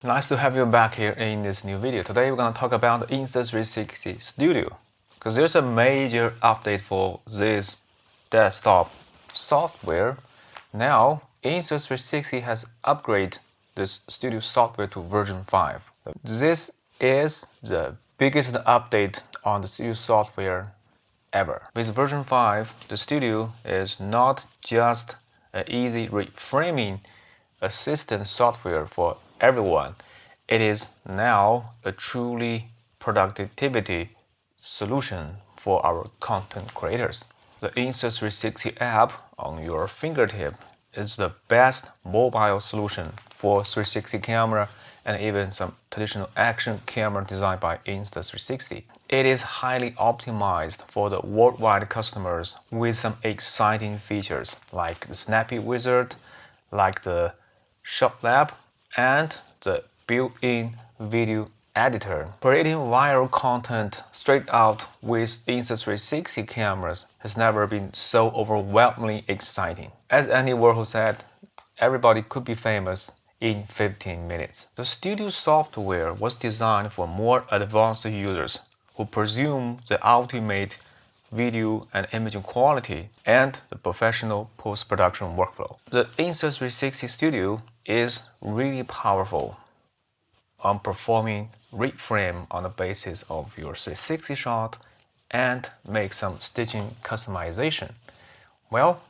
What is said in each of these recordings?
Nice to have you back here in this new video. Today we're going to talk about the Insta360 Studio because there's a major update for this desktop software. Now Insta360 has upgraded this Studio software to version 5. This is the biggest update on the Studio software ever. With version 5, the Studio is not just an easy reframing assistant software for everyone. It is now a truly productivity solution for our content creators. The Insta360 app on your fingertip is the best mobile solution for 360 camera and even some traditional action camera designed by Insta360. It is highly optimized for the worldwide customers with some exciting features like the snappy wizard, like the shot lab, and the built-in video editor. Creating viral content straight out with Insta360 cameras has never been so overwhelmingly exciting. As Andy Warhol said, everybody could be famous in 15 minutes. The Studio software was designed for more advanced users who presume the ultimate video and image quality and the professional post-production workflow. The Insta360 Studio is really powerful on performing ReFrame on the basis of your 360 shot and make some stitching customization. Well,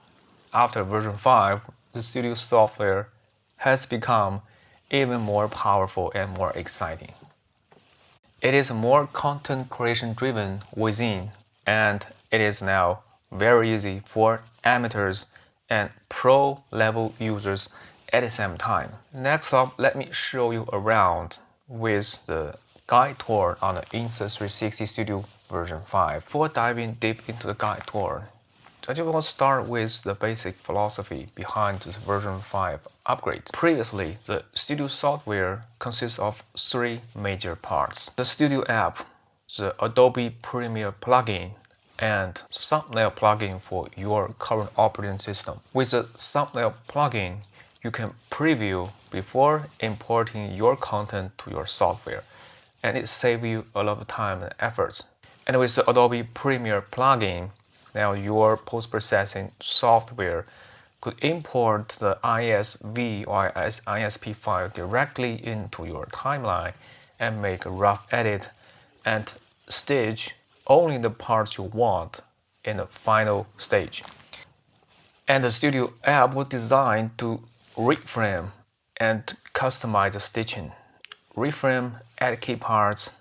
after version 5, the Studio software has become even more powerful and more exciting. It is more content creation driven within, and it is now very easy for amateurs and pro level users at the same time. Next up, let me show you around with the guide tour on the Insta360 Studio version 5. Before diving deep into the guide tour, I just want to start with the basic philosophy behind this version 5 upgrade. Previously, the Studio software consists of 3 major parts: the Studio app, the Adobe Premiere plugin, and thumbnail plugin for your current operating system. With the thumbnail plugin, you can preview before importing your content to your software, and it saves you a lot of time and efforts. And with the Adobe Premiere plugin, now your post-processing software could import the ISV or ISP file directly into your timeline and make a rough edit and stitch only the parts you want in the final stage. And the Studio app was designed to ReFrame and customize the stitching. ReFrame, add key parts,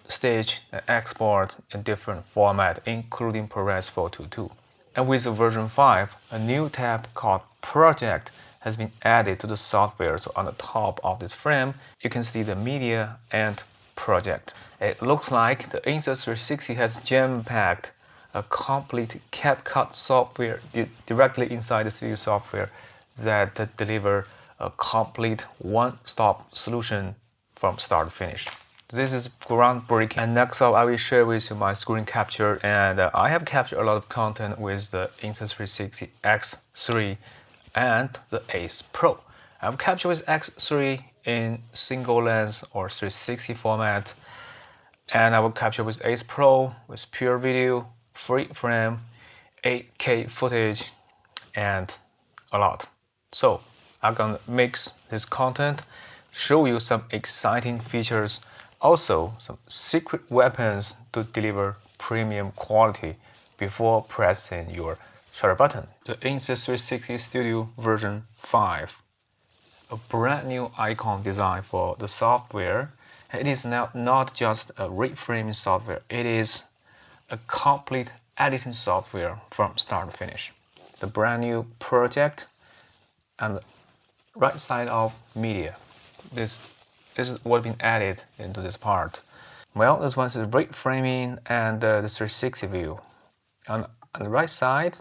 stitch and export in different formats, including ProRes 422. And with version 5, a new tab called Project has been added to the software. So on the top of this frame, you can see the media and project. It looks like the Insta360 has jam-packed a complete CapCut software directly inside the Studio software that deliver a complete one-stop solution from start to finish. This is groundbreaking. And next up, I will share with you my screen capture. And I have captured a lot of content with the Insta360 X3 and the Ace Pro. I've captured with X3 in single lens or 360 format, and I will capture with Ace Pro with pure video, free frame, 8K footage, and a lot. So I'm gonna mix this content, show you some exciting features, also some secret weapons to deliver premium quality before pressing your shutter button. The Insta360 Studio version 5, a brand new icon design for the software. It is now not just a reframing software, it is a complete editing software from start to finish. The brand new project and the right side of media. This is what has been added into this part. Well, this one is reframing and the 360 view. On the right side,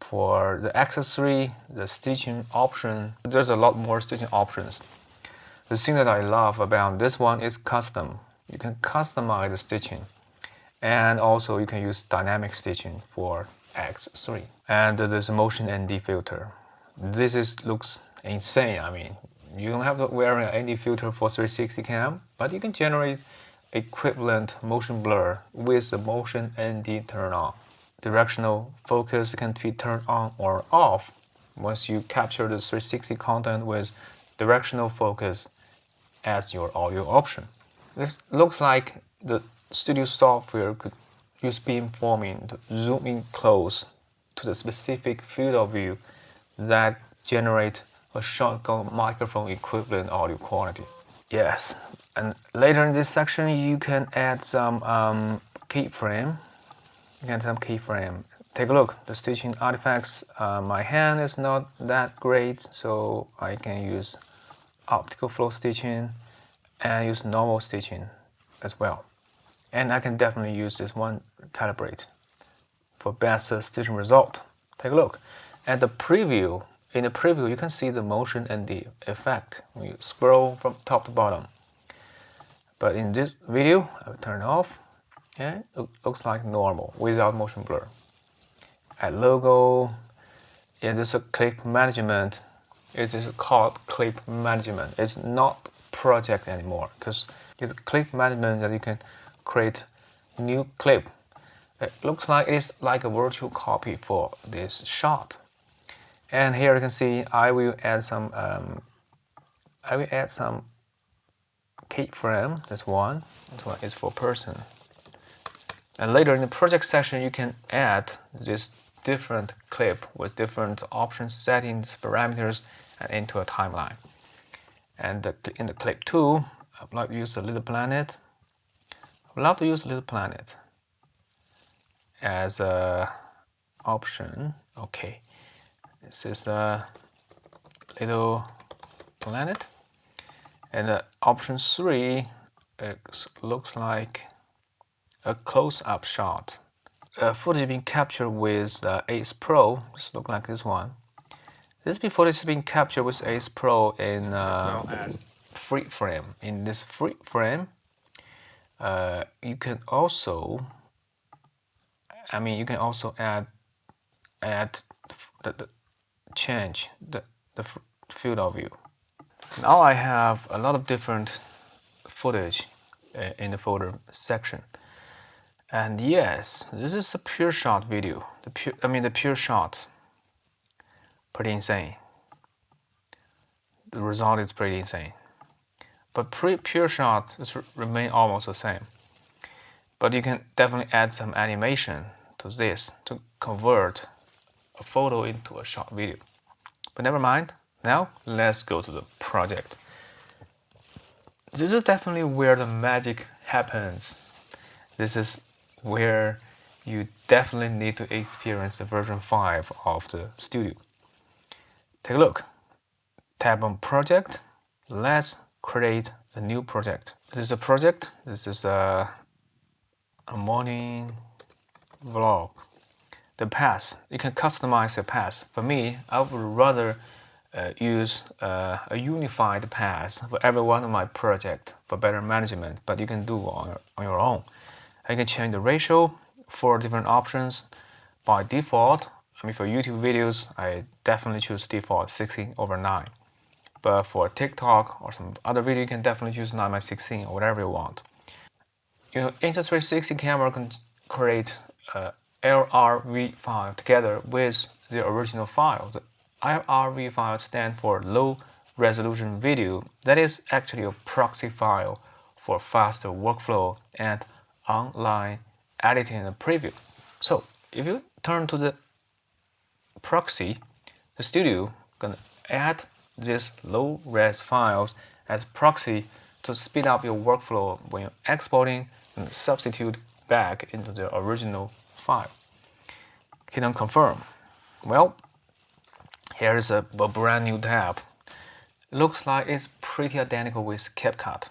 for the accessory, the stitching option, there's a lot more stitching options. The thing that I love about this one is custom. You can customize the stitching, and also you can use dynamic stitching for X3. And there's a motion ND filter. This looks insane. You don't have to wear any filter for 360 cam, but you can generate equivalent motion blur with the motion ND turned on. Directional focus can be turned on or off once you capture the 360 content with directional focus as your audio option. This looks like the studio software could use beamforming to zoom in close to the specific field of view that generate a shotgun microphone equivalent audio quality. Yes, and later in this section you can add some keyframe. Take a look, the stitching artifacts. My hand is not that great, so I can use optical flow stitching and use normal stitching as well. And I can definitely use this one calibrate for best stitching result. Take a look at the preview. In the preview, you can see the motion and the effect when you scroll from top to bottom. But in this video, I'll turn it off, and it looks like normal without motion blur. At logo, yeah, there's a clip management. It is called clip management. It's not project anymore because it's clip management that you can create new clip. It looks like it's like a virtual copy for this shot. And here you can see I will add some keyframe. This one is for person. And later in the project section, you can add this different clip with different options, settings, parameters, and into a timeline. And in the clip 2, I'd like to use a little planet. I'd love to use a little planet as a option. Okay, this is a little planet. And option 3, it looks like a close-up shot. Footage being captured with Ace Pro. This looks like this one. This footage is being captured with Ace Pro in ReFrame. In this ReFrame, you can also, change the field of view. Now I have a lot of different footage in the folder section. And yes, this is a pure shot video. The pure shot, pretty insane. The result is pretty insane. But pure shot remain almost the same. But you can definitely add some animation to this to convert a photo into a short video. But never mind. Now let's go to the project. This is definitely where the magic happens. This is where you definitely need to experience the version 5 of the studio. Take a look. Tap on project. Let's create a new project. This is a project. This is a morning vlog. The path, you can customize the path. For me, I would rather use a unified path for every one of my projects for better management, but you can do on your own. I can change the ratio for different options. By default, for YouTube videos, I definitely choose default 16:9. But for TikTok or some other video, you can definitely choose 9:16 or whatever you want. Insta360 Camera can create LRV file together with the original file. The LRV file stands for low resolution video. That is actually a proxy file for faster workflow and online editing and preview. So if you turn to the proxy, the studio can add these low res files as proxy to speed up your workflow when you're exporting and substitute back into the original file. Hit on confirm. Well, here is a brand new tab. Looks like it's pretty identical with CapCut,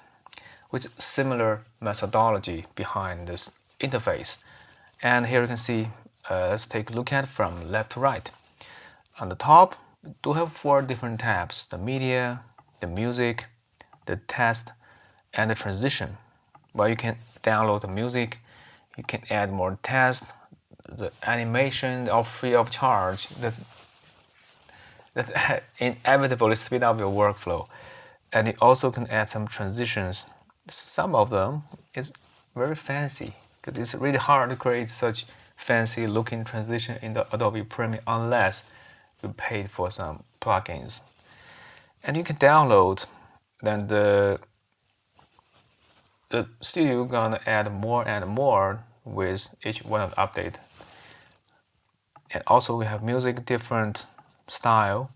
with similar methodology behind this interface. And here you can see, let's take a look at from left to right. On the top, we do have 4 different tabs: the media, the music, the test, and the transition. Where you can download the music, you can add more tests, the animation are free of charge. That's inevitably speed up your workflow. And you also can add some transitions. Some of them is very fancy because it's really hard to create such fancy looking transition in the Adobe Premiere unless you paid for some plugins. And you can download. Then the studio gonna add more and more with each one of the update. And also we have music different style.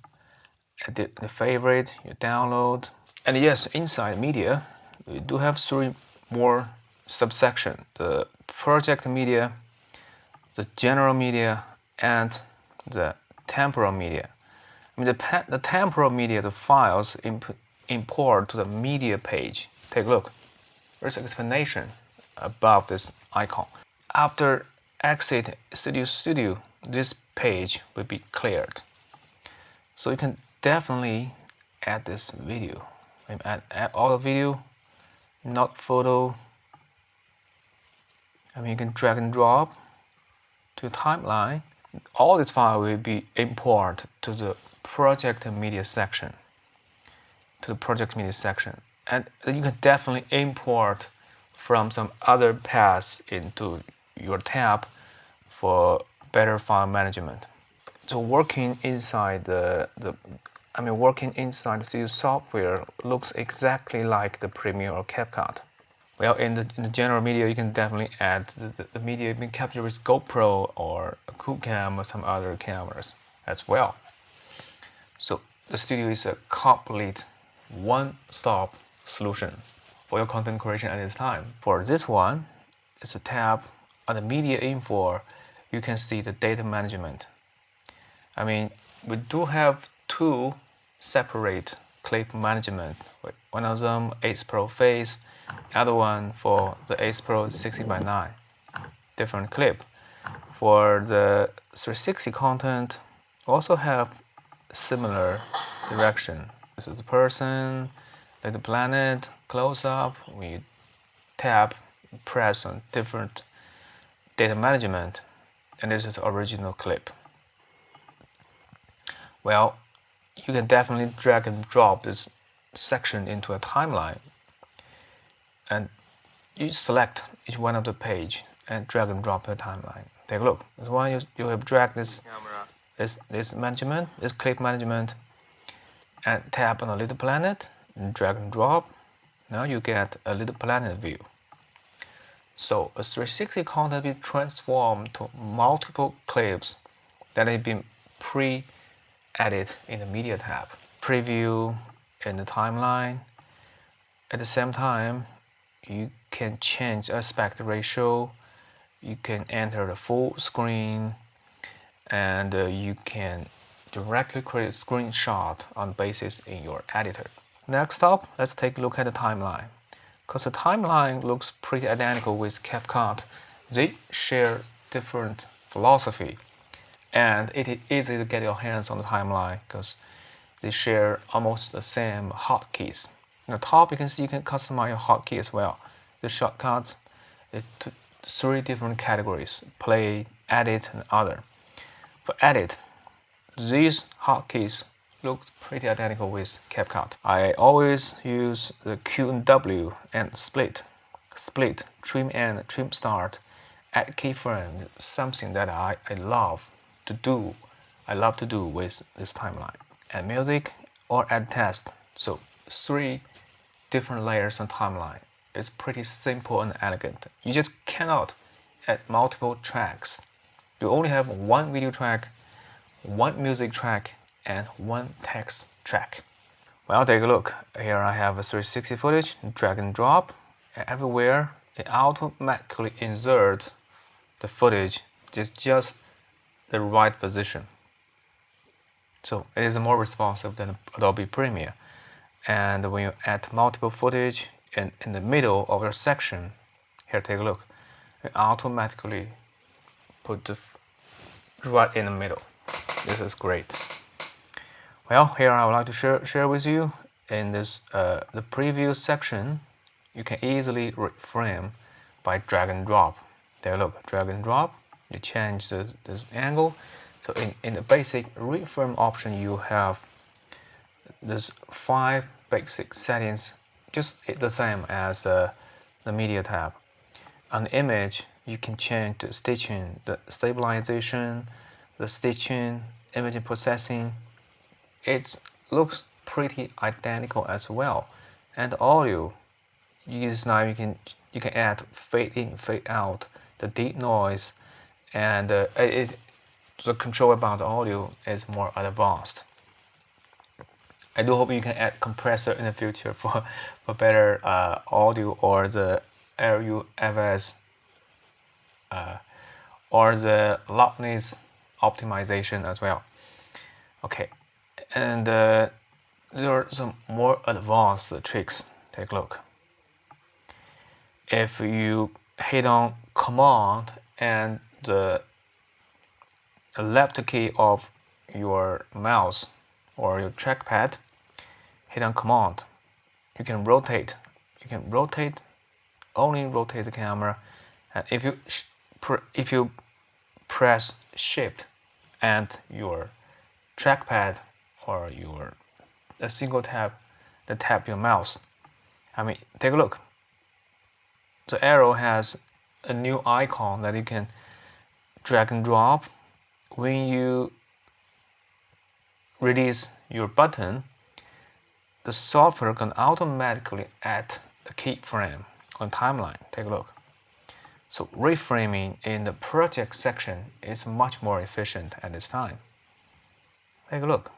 And the favorite you download. And yes, inside media, we do have 3 more subsection: the project media, the general media, and the temporal media. I mean, the temporal media, the files import to the media page. Take a look. There's an explanation above this icon. After exit Studio, this page will be cleared. So you can definitely add this video. Add all the video, not photo. I mean, you can drag and drop to timeline. All this file will be imported to the project media section. And you can definitely import from some other paths into your tab for better file management. So working inside the studio software looks exactly like the Premiere or CapCut. Well, in the general media, you can definitely add the media you can capture with GoPro or a Cam or some other cameras as well. So the studio is a complete one-stop solution for your content creation at this time. For this one, it's a tab on the media info. You can see the data management. I mean, we do have 2 separate clip management. One of them Ace Pro Face, other one for the Ace Pro 60x9. Different clip. For the 360 content, also have similar direction. This is the person, like the planet, close up. We tap, press on different data management, and this is the original clip. Well, you can definitely drag and drop this section into a timeline, and you select each one of the page and drag and drop the timeline. Take a look. This one you have dragged this management, this clip management, and tap on a little planet, and drag and drop. Now you get a little planet view. So a 360 content is transformed to multiple clips that have been pre-added in the media tab. Preview in the timeline. At the same time, you can change aspect ratio. You can enter the full screen, and you can directly create a screenshot on basis in your editor. Next up, let's take a look at the timeline. Because the timeline looks pretty identical with CapCut, they share different philosophy, and it is easy to get your hands on the timeline because they share almost the same hotkeys. On the top, you can see you can customize your hotkey as well. The shortcuts, to 3 different categories: play, edit, and other. For edit, these hotkeys look pretty identical with CapCut. I always use the Q and W and split, trim and trim start, add keyframe, something that I love to do. With this timeline. Add music or add text. So 3 different layers on timeline. It's pretty simple and elegant. You just cannot add multiple tracks. You only have 1 video track, 1 music track, and 1 text track. Well, take a look. Here I have a 360 footage, drag and drop. Everywhere, it automatically inserts the footage just the right position. So it is more responsive than Adobe Premiere. And when you add multiple footage in the middle of your section, here, take a look. It automatically put right in the middle. This is great. Well, here I would like to share with you in this the preview section. You can easily reframe by drag and drop. Take a look, drag and drop. You change this angle. So in the basic reframe option, you have this 5 basic settings, just the same as the media tab. On the image, you can change the stitching, the stabilization, the stitching, image processing. It looks pretty identical as well. And the audio, now you can add fade in, fade out, the deep noise, and the control about the audio is more advanced. I do hope you can add compressor in the future for better audio, or the RUFS or the loudness optimization as well. Okay, and there are some more advanced tricks. Take a look. If you hit on Command and the left key of your mouse or your trackpad, hit on Command, you can rotate. You can rotate, only rotate the camera, and if you press Shift and your trackpad or a single tap your mouse, take a look. The arrow has a new icon that you can drag and drop. When you release your button, the software can automatically add a keyframe on timeline. Take a look. So reframing in the project section is much more efficient at this time. Take a look.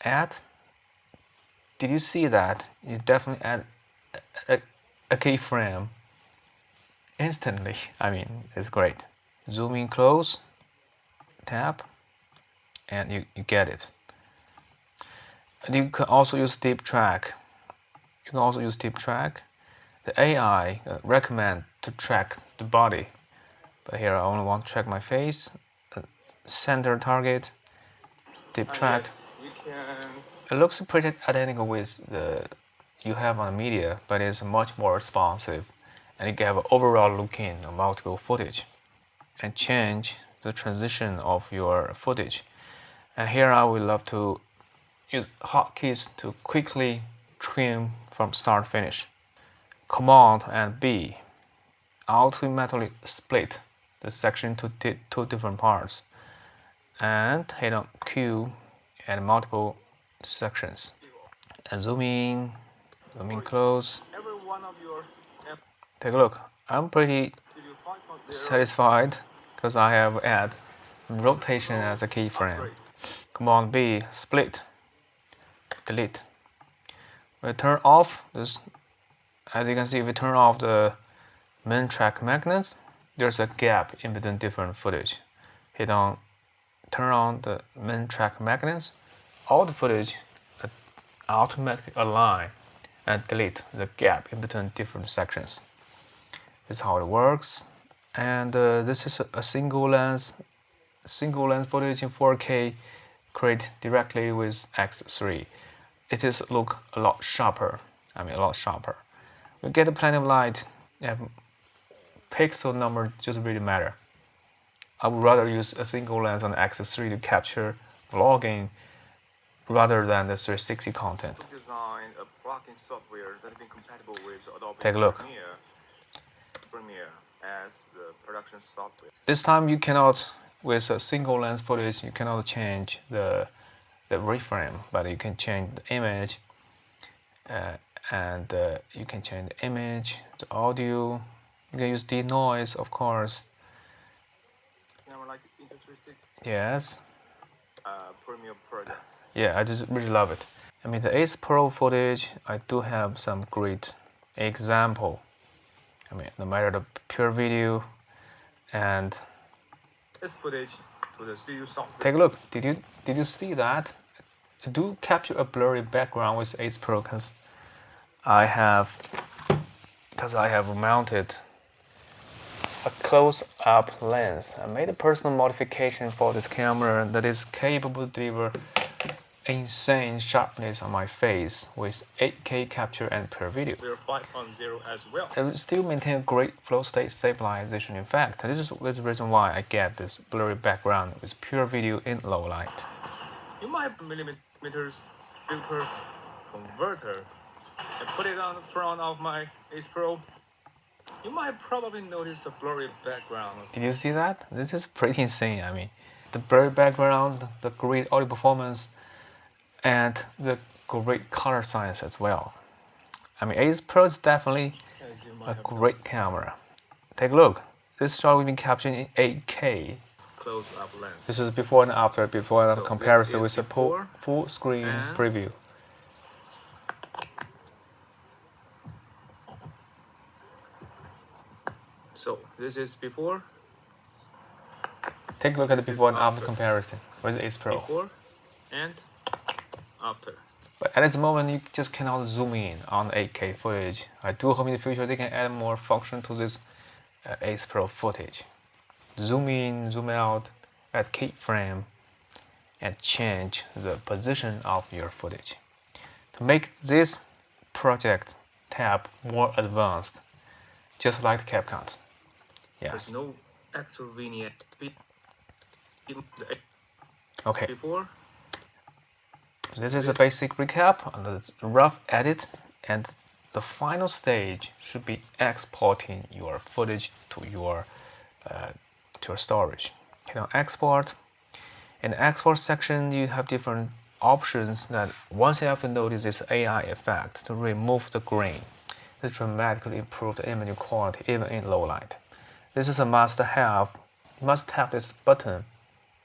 Add. Did you see that? You definitely add a keyframe instantly. It's great. Zoom in close, tap, and you get it. And you can also use deep track. The AI recommend to track the body, but here I only want to track my face. Center target, deep track. Yes, it looks pretty identical with the you have on media, but it's much more responsive, and you can have an overall look in on multiple footage and change the transition of your footage. And here I would love to use hotkeys to quickly trim from start to finish. Command and B automatically split the section to two different parts, and hit on Q and multiple sections. And zoom in close. Take a look. I'm pretty satisfied because I have added rotation as a keyframe. Command B, split, delete. We turn off this. As you can see, if we turn off the main track magnets, there's a gap in between different footage. Hit on, turn on the main track magnets, all the footage automatically align and delete the gap in between different sections. This is how it works. And this is a single lens footage in 4K, created directly with X3. It is look a lot sharper. a lot sharper. We get plenty of light. Pixel number doesn't really matter. I would rather use a single lens on the X3 to capture vlogging rather than the 360 content. Design a plugin software that has been compatible with Adobe Take a look. Premiere as the production software. This time you cannot, with a single lens footage, you cannot change the ReFrame, but you can change the image, and you can change the image, the audio. You can use denoise, of course. Like Insta360. Yes. Premiere project. Yeah, I just really love it. The Ace Pro footage, I do have some great example. No matter the pure video and this footage to the studio software. Take a look. Did you see that? I do capture a blurry background with Ace Pro because I have mounted a close-up lens. I made a personal modification for this camera that is capable to deliver insane sharpness on my face with 8K capture and per video. We're 5.0 as well. It will still maintain great flow state stabilization. In fact, this is the reason why I get this blurry background with pure video in low light. You might have millimeters filter converter and put it on the front of my Ace Pro, you might probably notice a blurry background. Did you see that? This is pretty insane. I mean, the blurry background, the great audio performance, and the great color science as well. I mean, Ace Pro is definitely a great camera. Take a look. This shot we've been capturing in 8K. Close-up lens. This is before and after comparison with a full screen preview. So this is before. Take a look at the before and after comparison with Ace Pro. Before and after. But at this moment, you just cannot zoom in on 8K footage. I do hope in the future they can add more function to this Ace Pro footage. Zoom in, zoom out, add keyframe, and change the position of your footage. To make this project tab more advanced, just like the CapCut. Yes. There's no extra vignette. Okay. Before. This is a basic recap on the rough edit, and the final stage should be exporting your footage to your storage. Hit on export. In the export section, you have different options that once you have to notice this AI effect to remove the grain. This dramatically improves the image quality even in low light. This is a must-have. You must tap this button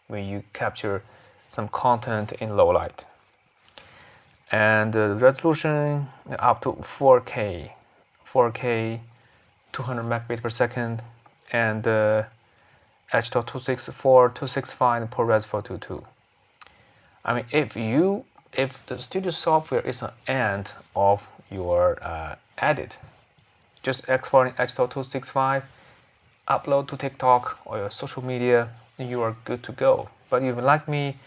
when you capture some content in low light. And the resolution up to 4K, 200 megabits per second, and H.264, 265, and ProRes 422. I mean, if the studio software is an end of your edit, just exporting H.265, upload to TikTok or your social media, you are good to go. But if you like me,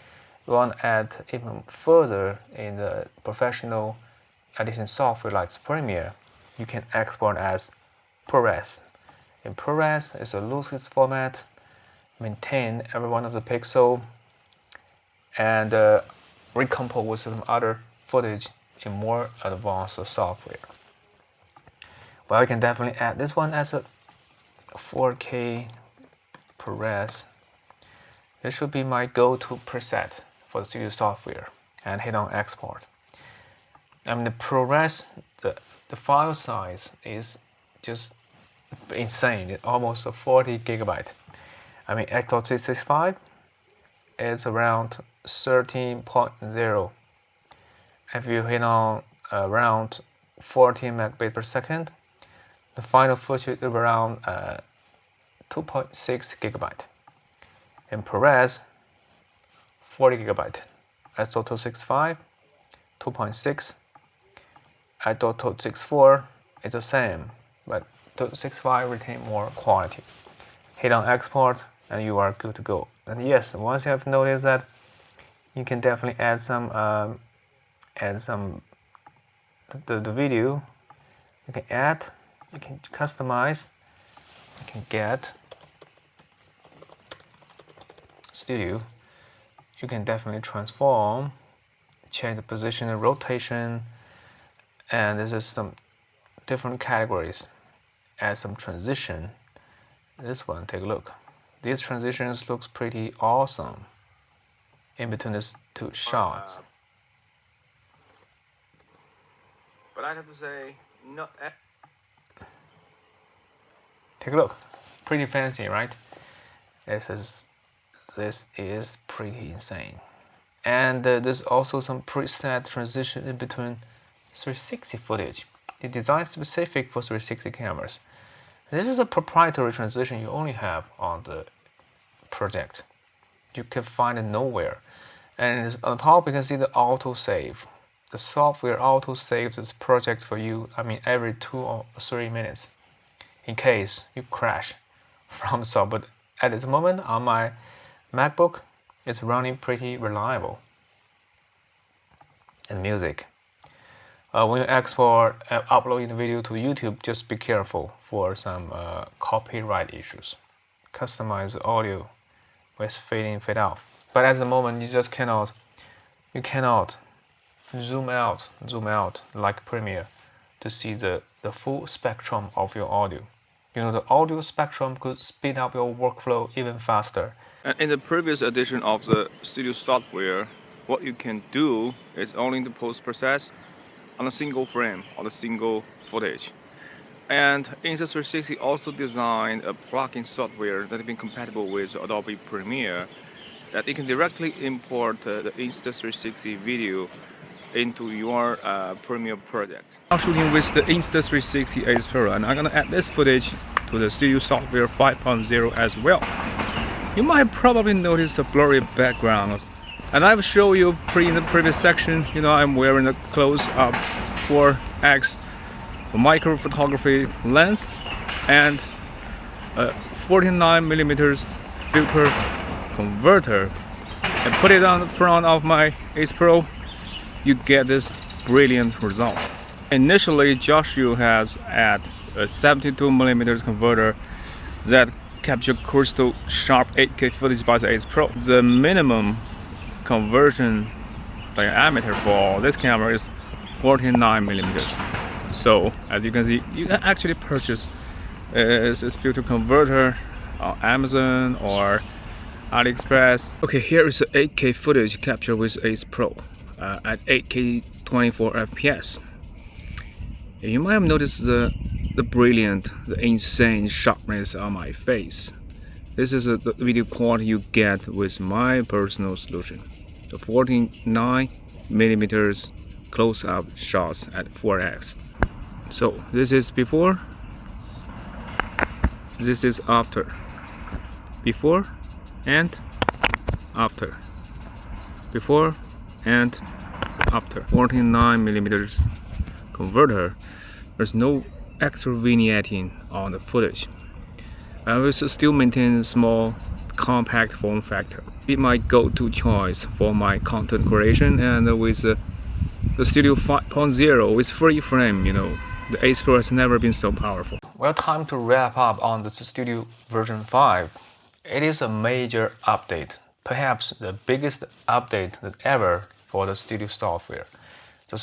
you want to add even further in the professional editing software like Premiere, you can export as ProRes. In ProRes, it's a lossless format, maintain every one of the pixel, and recompose with some other footage in more advanced software. Well, you can definitely add this one as a 4K ProRes. This should be my go-to preset for the studio software, and hit on export. I mean, the ProRes, the file size is just insane. It's almost a 40 gigabyte. I mean, H.265 is around 13.0. If you hit on around 14 megabits per second, the final footage is around 2.6 gigabyte. In ProRes, 40 gigabyte. H.265, 2.6. H.264 is the same, but 265 retain more quality. Hit on export, and you are good to go. And yes, once you have noticed that, you can definitely add some the video. You can add, you can customize, you can get studio. You can definitely transform, change the position and rotation, and this is some different categories. Add some transition. This one, take a look. These transitions looks pretty awesome in between these two shots. But I have to say, no. Take a look. Pretty fancy, right? This is pretty insane. And there's also some preset transition in between 360 footage. The design specific for 360 cameras. This is a proprietary transition you only have on the project. You can find it nowhere. And on top you can see the autosave. The software auto-saves this project for you, I mean, every 2 or 3 minutes in case you crash from the software. But at this moment on my MacBook, it's running pretty reliable. And music. When you export, uploading the video to YouTube, just be careful for some copyright issues. Customize the audio with fade in, fade out. But at the moment, you just cannot zoom out like Premiere to see the full spectrum of your audio. You know, the audio spectrum could speed up your workflow even faster. And in the previous edition of the studio software, what you can do is only the post-process on a single frame, on a single footage. And Insta360 also designed a plugin software that has been compatible with Adobe Premiere, that you can directly import the Insta360 video into your Premiere project. I'm shooting with the Insta360 Ace Pro, and I'm gonna add this footage to the Studio Software 5.0 as well. You might probably notice a blurry background, and I've shown you in the previous section. You know, I'm wearing a close-up 4x micro photography lens and a 49mm filter converter, and put it on the front of my Ace Pro. You get this brilliant result. Initially, Joshua has added a 72mm converter that captures crystal sharp 8K footage by the Ace Pro. The minimum conversion diameter for this camera is 49mm. So, as you can see, you can actually purchase this filter converter on Amazon or AliExpress. Okay, here is the 8K footage captured with Ace Pro at 8K 24 FPS. You might have noticed the brilliant, the insane sharpness on my face. This is the video quality you get with my personal solution. The 49mm close-up shots at 4x. So this is before, this is after. Before and after. Before and after. 49mm converter. There's no extra vignetting on the footage. I will still maintain small, compact form factor. Be my go-to choice for my content creation, and with the Studio 5.0 with ReFrame, you know, the Ace Pro has never been so powerful. Well, time to wrap up on the Studio version 5. It is a major update, perhaps the biggest update that ever for the Studio software. The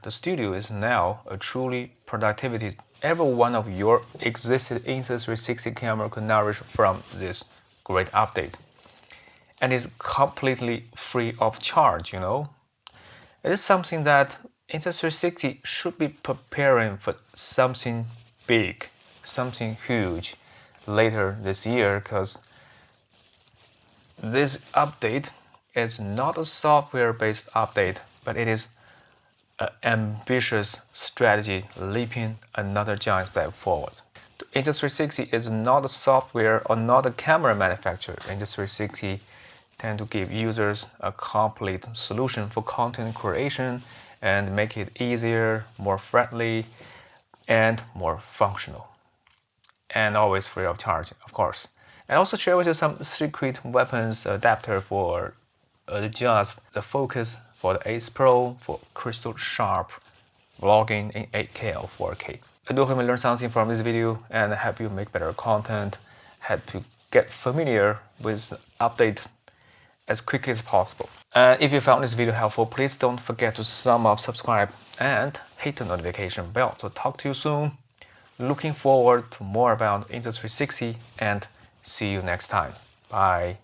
Studio is now a truly productivity. Every one of your existing Insta360 camera could nourish from this great update. And it's completely free of charge, you know. It is something that Insta360 should be preparing for something big, something huge later this year, because this update is not a software-based update, but it is an ambitious strategy leaping another giant step forward. Insta360 is not a software or not a camera manufacturer. Insta360 tend to give users a complete solution for content creation and make it easier, more friendly, and more functional. And always free of charge, of course. And also share with you some secret weapons adapter for adjust the focus for the Ace Pro for crystal sharp vlogging in 8K or 4K. I do hope you learned something from this video and help you make better content, help you get familiar with updates as quickly as possible. And if you found this video helpful, please don't forget to subscribe and hit the notification bell. So talk to you soon. Looking forward to more about Insta360 and see you next time. Bye.